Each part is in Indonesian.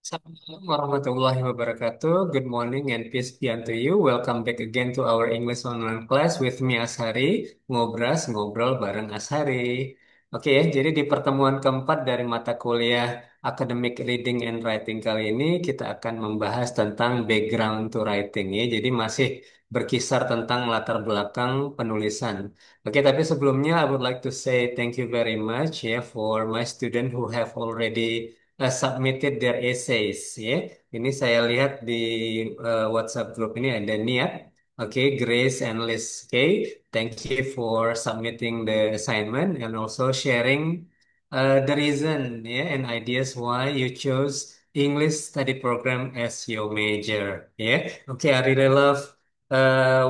Assalamualaikum warahmatullahi wabarakatuh. Good morning and peace be unto you. Welcome back again to our English online class with me Ashari. Ngobras, ngobrol bareng Ashari. Oke ya, jadi di pertemuan keempat dari mata kuliah Academic Reading and Writing kali ini kita akan membahas tentang background to writing ya. Jadi masih berkisar tentang latar belakang penulisan. Oke, tapi sebelumnya I would like to say thank you very much ya for my student who have already submitted their essays ya. Ini saya lihat di WhatsApp group ini ada Niat, oke, Grace and Liz. Oke, thank you for submitting the assignment and also sharing the reason yeah, and ideas why you chose English study program as your major. Yeah, okay, I really love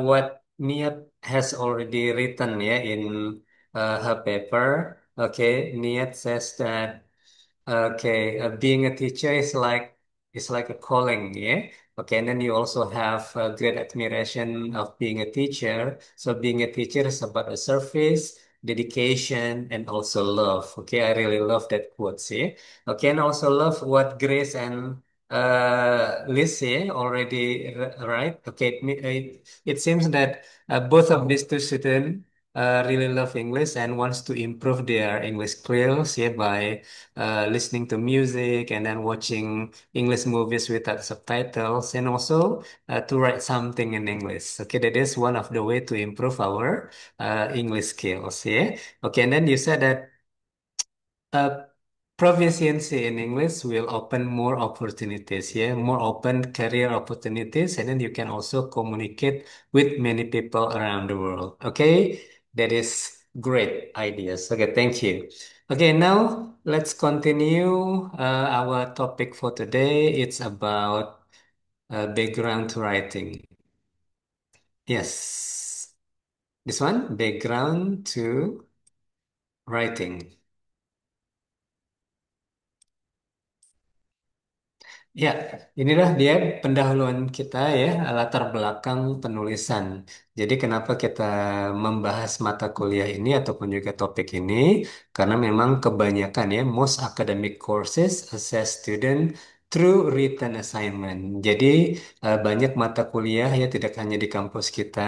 what Niat has already written yeah in her paper. Okay, Niat says that okay, being a teacher is like a calling, yeah. Okay, and then you also have a great admiration of being a teacher. So being a teacher is about a service, dedication, and also love. Okay, I really love that quote, see. Okay, and also love what Grace and Liz say already, right? Okay, it seems that both of these two students really love English and wants to improve their English skills, yeah, by listening to music and then watching English movies without subtitles and also to write something in English. Okay, that is one of the way to improve our English skills. Yeah. Okay, and then you said that uh, proficiency in English will open more opportunities, yeah, more open career opportunities, and then you can also communicate with many people around the world. Okay, that is great ideas. Okay, thank you. Okay, now let's continue our topic for today. It's about background writing. Yes, this one, background to writing. Ya, inilah dia pendahuluan kita ya, latar belakang penulisan. Jadi kenapa kita membahas mata kuliah ini ataupun juga topik ini? Karena memang kebanyakan ya, most academic courses assess student through written assignment. Jadi banyak mata kuliah ya tidak hanya di kampus kita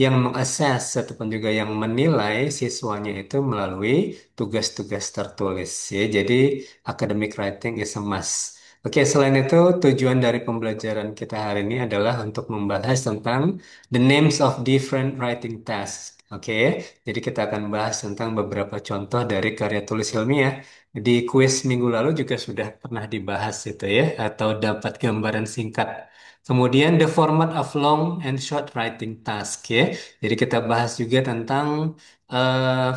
yang mengakses ataupun juga yang menilai siswanya itu melalui tugas-tugas tertulis ya. Jadi academic writing is a must. Oke, selain itu, tujuan dari pembelajaran kita hari ini adalah untuk membahas tentang the names of different writing tasks. Oke, jadi kita akan bahas tentang beberapa contoh dari karya tulis ilmiah. Di kuis minggu lalu juga sudah pernah dibahas itu ya, atau dapat gambaran singkat. Kemudian the format of long and short writing task ya. Jadi kita bahas juga tentang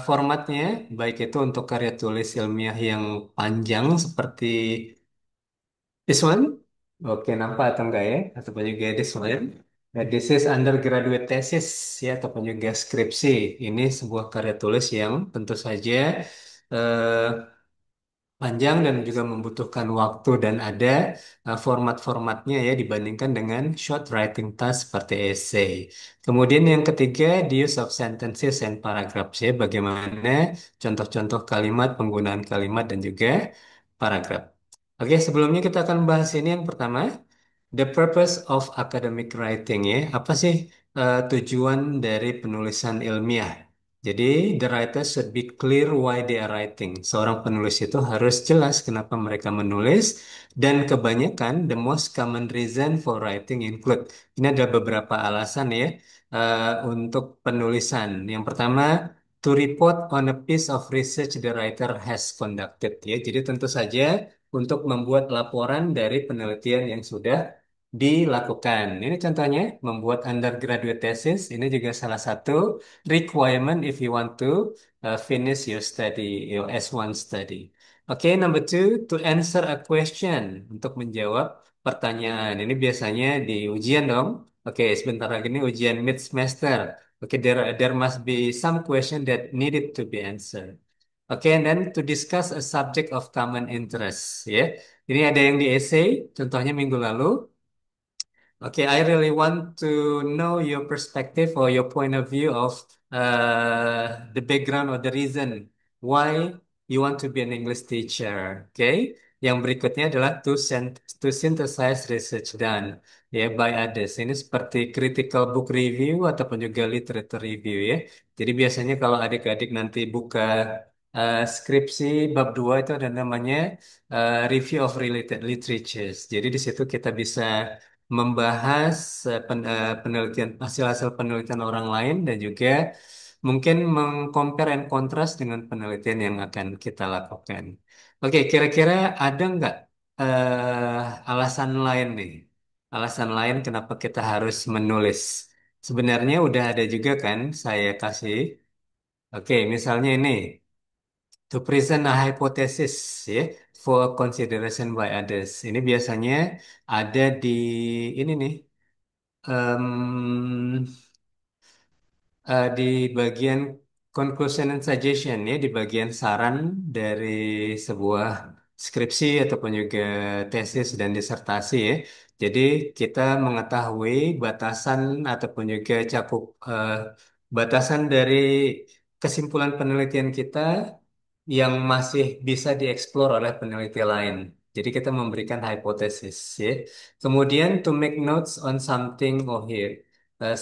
formatnya, baik itu untuk karya tulis ilmiah yang panjang seperti this one, oke nampak atau enggak ya? Ataupun juga this one. Nah, this is undergraduate thesis ya, ataupun juga skripsi. Ini sebuah karya tulis yang tentu saja eh, panjang dan juga membutuhkan waktu dan ada format-formatnya ya dibandingkan dengan short writing task seperti essay. Kemudian yang ketiga, the use of sentences and paragraphs ya, bagaimana contoh-contoh kalimat, penggunaan kalimat dan juga paragraf. Oke, sebelumnya kita akan bahas ini yang pertama, the purpose of academic writing ya. Apa sih tujuan dari penulisan ilmiah? Jadi, the writer should be clear why they are writing. Seorang penulis itu harus jelas kenapa mereka menulis, dan kebanyakan the most common reason for writing include. Ini ada beberapa alasan ya untuk penulisan. Yang pertama, to report on a piece of research the writer has conducted. Ya, jadi tentu saja untuk membuat laporan dari penelitian yang sudah dilakukan. Ini contohnya membuat undergraduate thesis. Ini juga salah satu requirement if you want to finish your study, your S1 study. Oke, number two, to answer a question, untuk menjawab pertanyaan. Ini biasanya di ujian dong. Oke, sebentar lagi ini ujian mid semester. Oke, there must be some question that needed to be answered. Oke, and then to discuss a subject of common interest. Ya, ini ada yang di essay, contohnya minggu lalu. Okay, I really want to know your perspective or your point of view of the background or the reason why you want to be an English teacher. Okay, Yang berikutnya adalah to synthesize research done ya by others. Ini seperti critical book review ataupun juga literature review ya. Jadi biasanya kalau adik-adik nanti buka skripsi bab 2 itu ada namanya review of related literatures. Jadi di situ kita bisa membahas penelitian hasil-hasil penelitian orang lain dan juga mungkin mengcompare and contrast dengan penelitian yang akan kita lakukan. Oke, kira-kira ada nggak alasan lain nih? Alasan lain kenapa kita harus menulis? Sebenarnya udah ada juga kan saya kasih. Oke, misalnya ini to present a hypothesis ya for consideration by others. Ini biasanya ada di ini nih. em, di bagian conclusion and suggestion ya, di bagian saran dari sebuah skripsi ataupun juga tesis dan disertasi ya. Jadi kita mengetahui batasan ataupun juga batasan dari kesimpulan penelitian kita yang masih bisa dieksplor oleh peneliti lain. Jadi kita memberikan hipotesis ya. Kemudian to make notes on something or here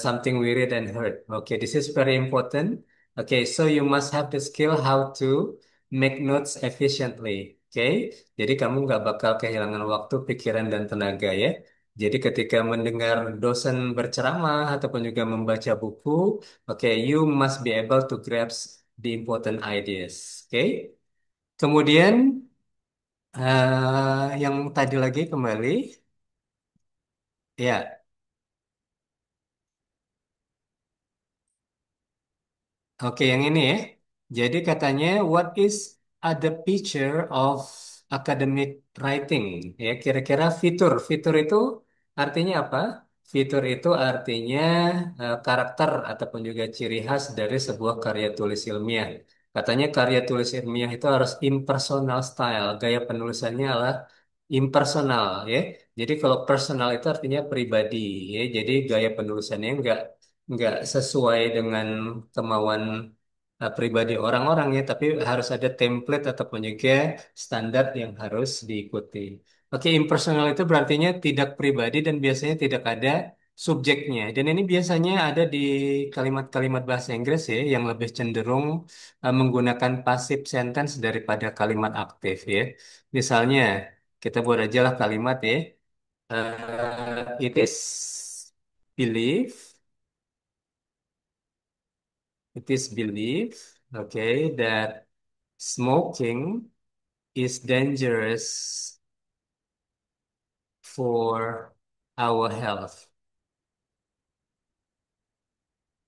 something we read and heard. Okay, this is very important. Okay, so you must have the skill how to make notes efficiently. Okay, jadi kamu nggak bakal kehilangan waktu, pikiran, dan tenaga ya. Jadi ketika mendengar dosen berceramah ataupun juga membaca buku, okay, you must be able to grasp the important ideas. Okay, kemudian yang tadi lagi kembali, ya. Oke, yang ini ya. Jadi katanya, what is the feature of academic writing? Ya, kira-kira fitur. Fitur itu artinya apa? Fitur itu artinya karakter ataupun juga ciri khas dari sebuah karya tulis ilmiah. Katanya karya tulis ilmiah itu harus impersonal style. Gaya penulisannya adalah impersonal ya. Jadi kalau personal itu artinya pribadi ya. Jadi gaya penulisannya nggak sesuai dengan kemauan pribadi orang-orang ya, tapi harus ada template ataupun juga standar yang harus diikuti. Oke, impersonal itu berartinya tidak pribadi dan biasanya tidak ada subjeknya. Dan ini biasanya ada di kalimat-kalimat bahasa Inggris ya, yang lebih cenderung menggunakan passive sentence daripada kalimat aktif ya. Misalnya, kita buat aja lah kalimat ya. It is believed It is believed, okay, that smoking is dangerous for our health.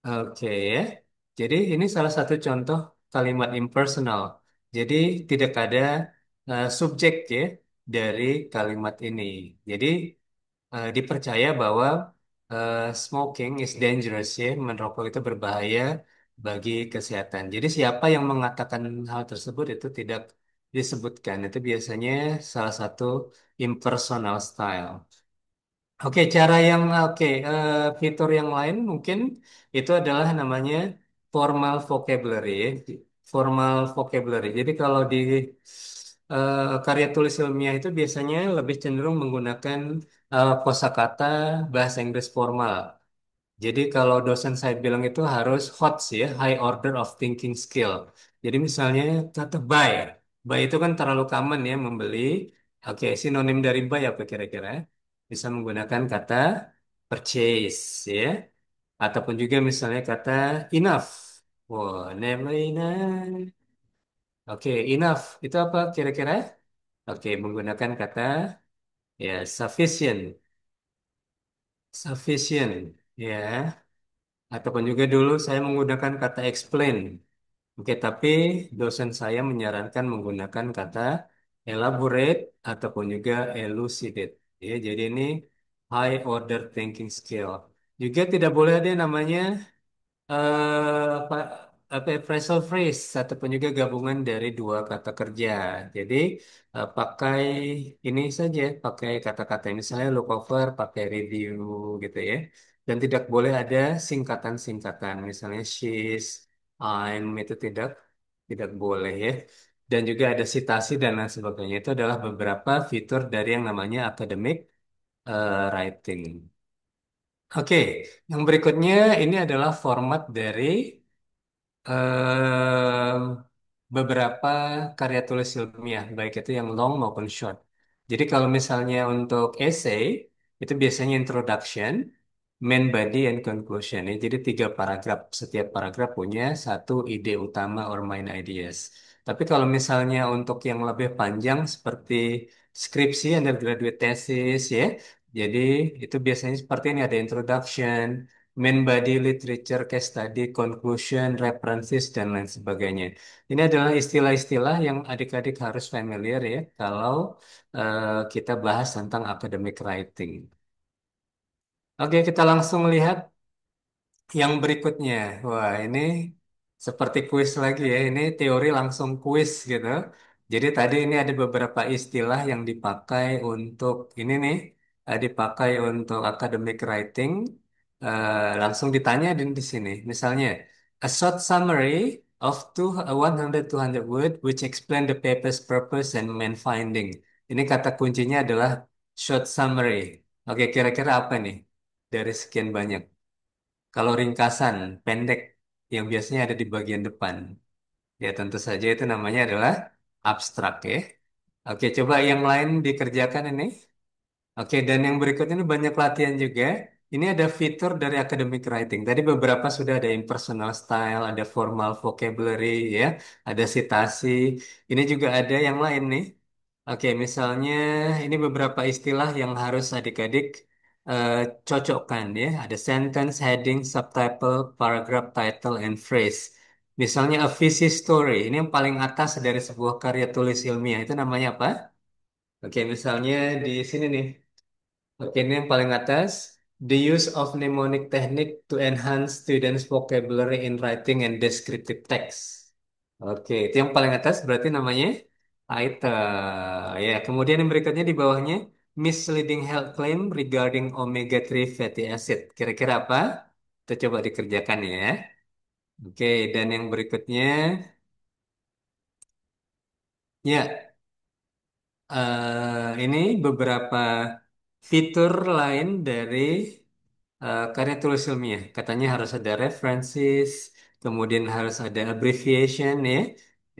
Oke, ya. Jadi ini salah satu contoh kalimat impersonal. Jadi tidak ada subjek ya dari kalimat ini. Jadi dipercaya bahwa smoking is dangerous ya, merokok itu berbahaya bagi kesehatan. Jadi siapa yang mengatakan hal tersebut itu tidak disebutkan. Itu biasanya salah satu impersonal style. Fitur yang lain mungkin itu adalah namanya formal vocabulary. Formal vocabulary. Jadi kalau di karya tulis ilmiah itu biasanya lebih cenderung menggunakan kosakata bahasa Inggris formal. Jadi kalau dosen saya bilang itu harus HOTS ya, High Order of Thinking Skill. Jadi misalnya kata buy. Buy itu kan terlalu common ya, membeli. Oke, sinonim dari buy apa kira-kira? Bisa menggunakan kata purchase ya. Ataupun juga misalnya kata enough. Wah, never enough. Oke, enough. Itu apa kira-kira? Oke, menggunakan kata ya sufficient. Sufficient. Ya. Ataupun juga dulu saya menggunakan kata explain. Oke, tapi dosen saya menyarankan menggunakan kata elaborate ataupun juga elucidate. Ya, jadi ini high order thinking skill. Juga tidak boleh ada yang namanya apa apa ya, phrasal phrase ataupun juga gabungan dari dua kata kerja. Jadi pakai ini saja, pakai kata-kata misalnya look over, pakai review gitu ya. Dan tidak boleh ada singkatan-singkatan, misalnya she's, I'm itu tidak boleh ya. dan juga ada citasi dan lain sebagainya. Itu adalah beberapa fitur dari yang namanya academic writing. Oke, yang berikutnya ini adalah format dari em, beberapa karya tulis ilmiah, baik itu yang long maupun short. Jadi kalau misalnya untuk essay, itu biasanya introduction, main body, and conclusion. Ya. Jadi tiga paragraf, setiap paragraf punya satu ide utama or main ideas. Tapi kalau misalnya untuk yang lebih panjang seperti skripsi, undergraduate thesis, ya, jadi itu biasanya seperti ini ada introduction, main body, literature, case study, conclusion, references, dan lain sebagainya. Ini adalah istilah-istilah yang adik-adik harus familiar ya kalau kita bahas tentang academic writing. Oke, kita langsung lihat yang berikutnya. Wah, ini seperti kuis lagi ya. Ini teori langsung kuis gitu. Jadi tadi ini ada beberapa istilah yang dipakai untuk ini nih, dipakai untuk academic writing. Langsung ditanya di sini. Misalnya, a short summary of 100 word which explain the paper's purpose and main finding. Ini kata kuncinya adalah short summary. Oke, kira-kira apa nih dari sekian banyak? Kalau ringkasan pendek yang biasanya ada di bagian depan, ya tentu saja itu namanya adalah abstrak ya. Oke, coba yang lain dikerjakan ini. Oke, dan yang berikutnya ini banyak latihan juga. Ini ada fitur dari academic writing. Tadi beberapa sudah ada impersonal style, ada formal vocabulary, ya, ada citasi. Ini juga ada yang lain nih. Oke, misalnya ini beberapa istilah yang harus adik-adik eh, cocokkan ya. Ada sentence, heading, subtitle, paragraph, title, and phrase. Misalnya a thesis story. Ini yang paling atas dari sebuah karya tulis ilmiah. Itu namanya apa? Oke, misalnya di sini nih. Oke, ini yang paling atas. The use of mnemonic technique to enhance students' vocabulary in writing and descriptive text. Oke, itu yang paling atas berarti namanya item. Ya, kemudian yang berikutnya di bawahnya misleading health claim regarding omega 3 fatty acid. Kira-kira apa? Kita coba dikerjakan ya. Oke, dan yang berikutnya ya ini beberapa fitur lain dari karya tulis ilmiah. Katanya harus ada references, kemudian harus ada abbreviation ya.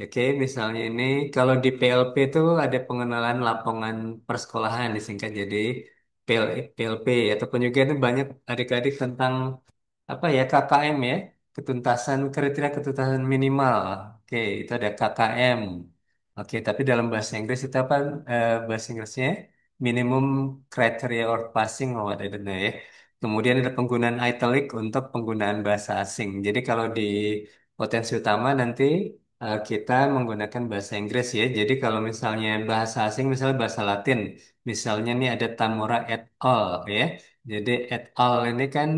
Oke, misalnya ini kalau di PLP itu ada pengenalan lapangan persekolahan disingkat jadi PLP ataupun juga itu banyak adik-adik tentang apa ya KKM ya, ketuntasan kriteria ketuntasan minimal. Oke, itu ada KKM. Oke, tapi dalam bahasa Inggris itu apa bahasa Inggrisnya? Minimum criteria or passing or what I don't know ya. Kemudian ada penggunaan italic untuk penggunaan bahasa asing. Jadi kalau di potensi utama nanti kita menggunakan bahasa Inggris ya. Jadi kalau misalnya bahasa asing, misalnya bahasa Latin, misalnya nih ada Tamura et al. Ya. Jadi et al ini kan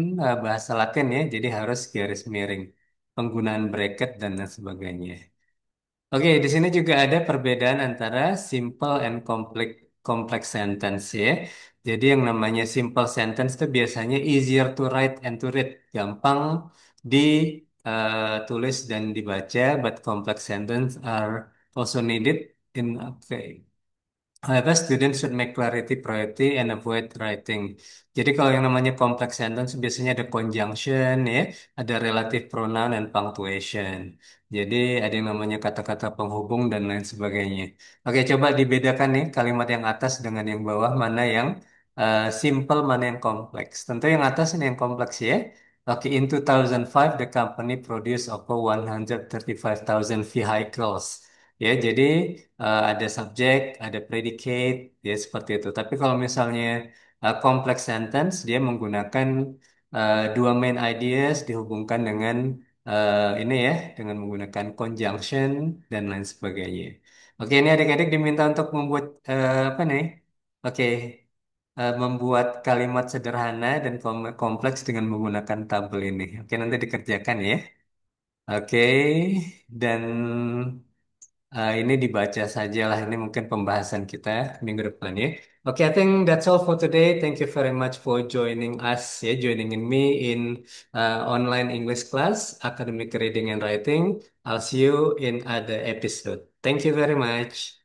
bahasa Latin ya. Jadi harus garis miring, penggunaan bracket dan lain sebagainya. Oke, di sini juga ada perbedaan antara simple and complex sentence ya. Jadi yang namanya simple sentence itu biasanya easier to write and to read, gampang ditulis dan dibaca, but complex sentence are also needed in oke. However, students should make clarity priority and avoid writing. Jadi kalau yang namanya complex sentence biasanya ada conjunction ya, ada relative pronoun and punctuation. Jadi ada yang namanya kata-kata penghubung dan lain sebagainya. Oke, coba dibedakan nih kalimat yang atas dengan yang bawah mana yang simple, mana yang kompleks. Tentu yang atas ini yang kompleks ya. Oke, in 2005 the company produced over 135,000 vehicles. Ya, jadi ada subjek, ada predicate, ya seperti itu. Tapi kalau misalnya complex sentence, dia menggunakan dua main ideas dihubungkan dengan ini ya, dengan menggunakan conjunction dan lain sebagainya. Oke, ini adik-adik diminta untuk membuat apa nih? Oke, membuat kalimat sederhana dan kompleks dengan menggunakan tabel ini. Oke, nanti dikerjakan ya. Oke, dan ini dibaca saja lah. Ini mungkin pembahasan kita minggu depan ya. Oke, I think that's all for today. Thank you very much for joining us ya, joining in me in online English class, academic reading and writing. I'll see you in other episode. Thank you very much.